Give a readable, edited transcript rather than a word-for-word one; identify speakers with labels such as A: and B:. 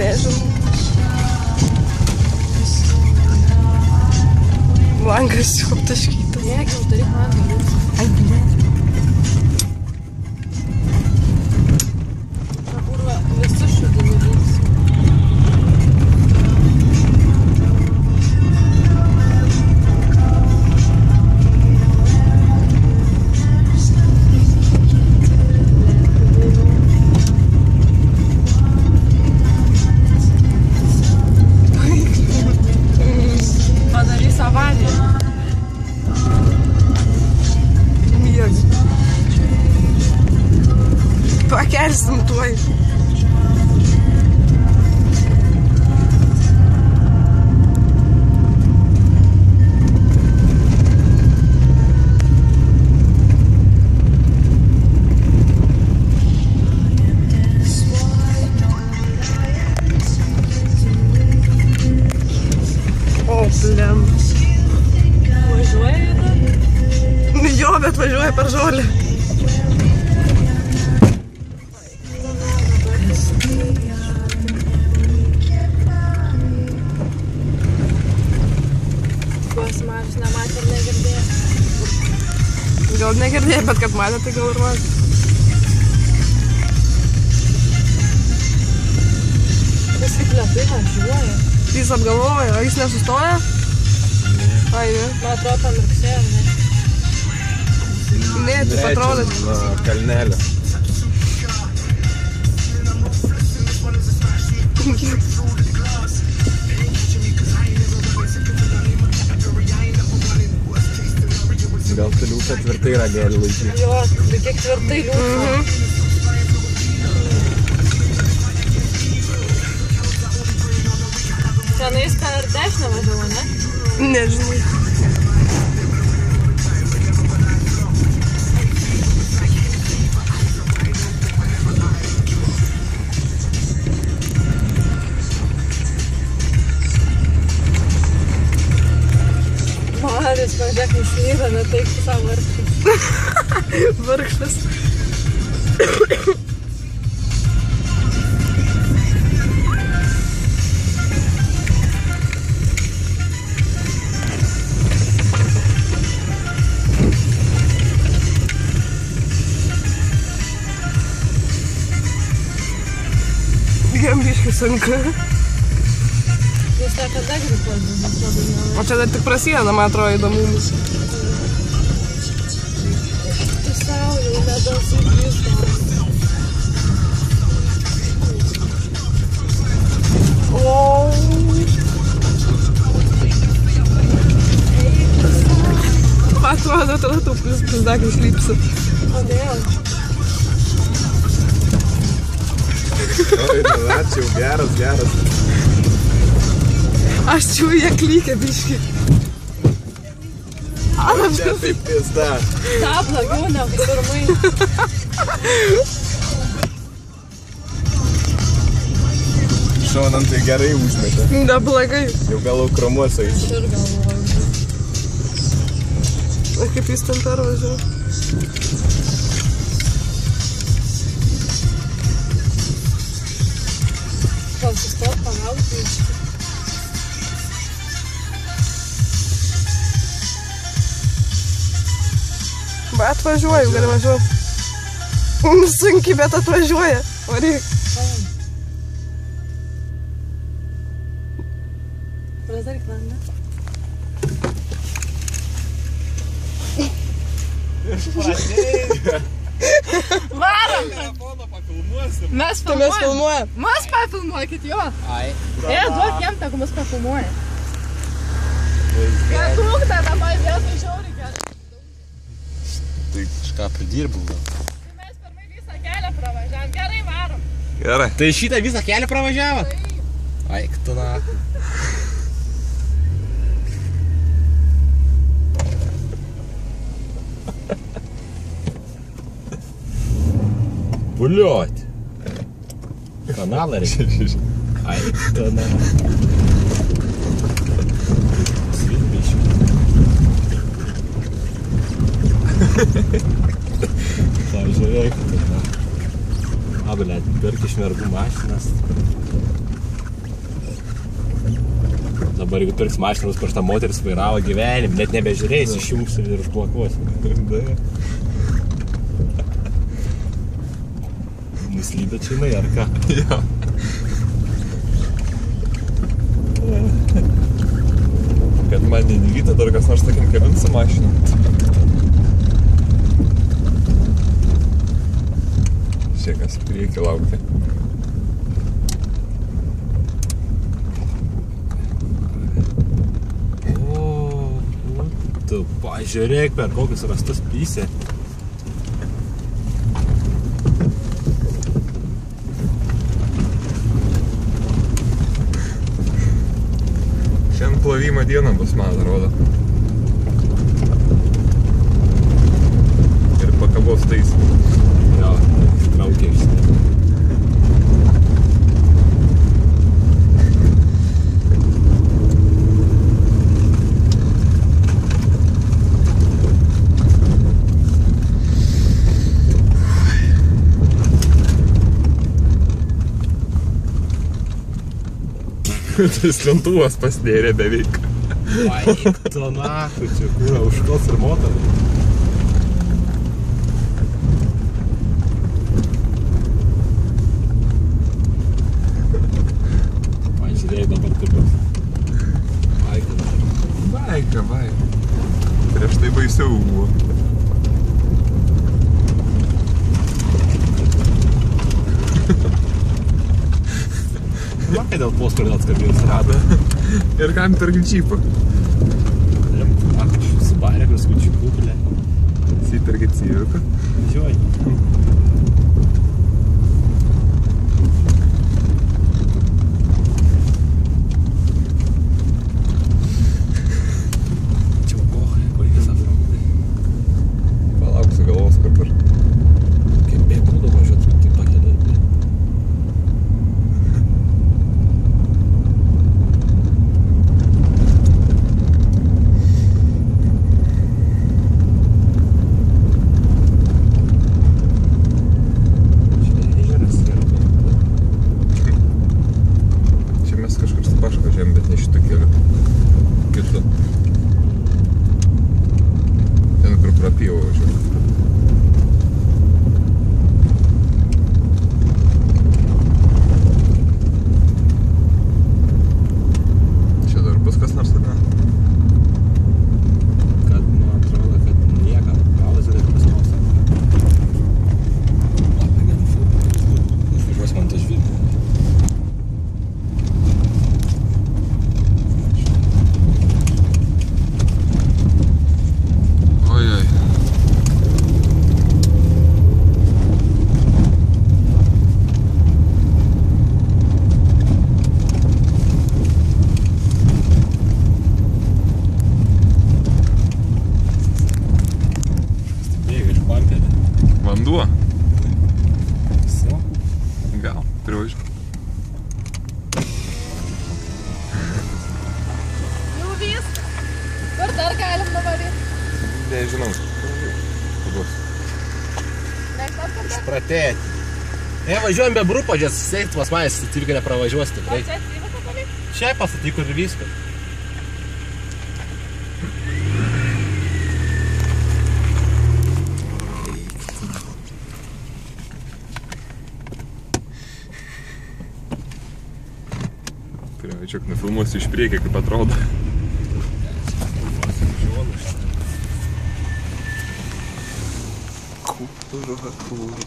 A: Nežinau. Langas jau aptaškytas.
B: Ne, jau turi langą.
A: Ai, ne.
B: Na, kurva, visus šudinį vyks. Padarys avariją.
A: Pakelsim tuoj. O, blem.
B: Važiuoja tada?
A: Jo, bet važiuoja per žolę.
B: Marius nematė ir negirdėjo.
A: Gal negirdėjo, bet kad matė, tai gal ir matė.
B: Vis kaip lėtai važiuoja.
A: Jis apgalvoja, o jis nesustoja? Ai, ne.
B: Man atrodo, pamirksėjo, ne?
A: Ne, taip atrodo.
C: Nuo kalnelio. Gal tu liūtą tvirtai ragelį laikyti.
B: Jo, kiek tvirtai liūtą. Senais per dešinę važiavo, ne?
A: Nežinau.
B: Marius, važiuok nuslyra, netaik savo vargšas.
A: Vargšas. Jam biškai sunku.
B: Jis niekada gripuos, bet labai mielai.
A: O čia dar tik prasideda, man atrodo, įdomumus.
B: Tu saulė, nedausų grįžtą.
A: O. Atrodo, tada tu pizdak išlypsi.
B: Kodėl?
C: Oi, ačiū, geras, geras.
A: Aš čia jie klykia biški.
C: Čia taip pizda.
B: Ta blogiau negu pirmai.
C: Šonant tai gerai užmetė.
A: Neblogai.
C: Jau gal ukromuose
B: Aš ir galvoju.
A: O kaip jis ten pervažiavo?
B: Gal sustot, palaukti.
A: Bet atvažiuoju, gali važiuoti. Sunkiai, bet atvažiuoja. Varyk.
B: Prazarik langą. Varom!
C: Telefoną papilmuosim.
B: Mes
A: Tai mes filmuojam.
B: Mes papilmuokit jo.
C: Ai.
B: Duok jam, tegu mus papilmuoja. Ką trūkta, dabar vietoj žiauriai gerai.
C: Tai kažką pridirbau gal.
B: Tai mes pirmai visą kelią pravažiavom. Gerai, varom.
C: Gerai.
D: Tai šitą visą kelią pravažiavo? Aik tu na. Buliuot. Kanalą reikia. Aik tu na. Svilbiški. Pažiūrėk. A, blėt, pirk iš mergų mašinas. Dabar jeigu pirks mašiną, prieš tą moteris vairavo gyvenim, net nebežiūrėjus, išjungsi ir užblokuosi. Nuslydė čia jinai, ar ką?
E: Jo. Kad man neįvyta dar kas nors tokiam kabint su mašinu. Šiekas priekį laukti.
D: Tu pažiūrėk, per kokius rastus pysė.
E: Šiandien plovimo dieną bus, man atrodo. Ir pakabos tais.
D: Jo, traukia išsinek.
E: Tas lentuvas pasidėrė beveik.
D: Vaik, tu nahu, čia kūra užkals ir motorą. Pažiūrėjai dabar tipas.
E: Vaika. Prieš tai baisiau buvo.
D: Vakai dėl poskorėlats, kad jūs rado.
E: Ir kam tarkim čypą?
D: Subarė, kur skučiukų, ble.
E: Sipergi civiką.
D: Žiūrėj. Čia bohai, kur reikės afraudai.
E: Palauk, sugalvos kur per.
D: Kaip bėgūdo važiuot, tai pakeliai.
E: Vanduo?
D: Su?
E: Gal, privažiu.
B: Jau viskas. Kur dar galim nuvaryti?
E: Nežinau. Pabos.
B: Nežinau, kur dar.
D: Spratėti. Važiuojam be brūpadžės, seiktumas manęs, tik nepravažiuos tikrai.
B: Čia atsivyko palikti?
D: Čia pastatyk ir viskas.
E: Privačiuk, nufilmuosiu iš priekį, kaip atrodo. Kūra.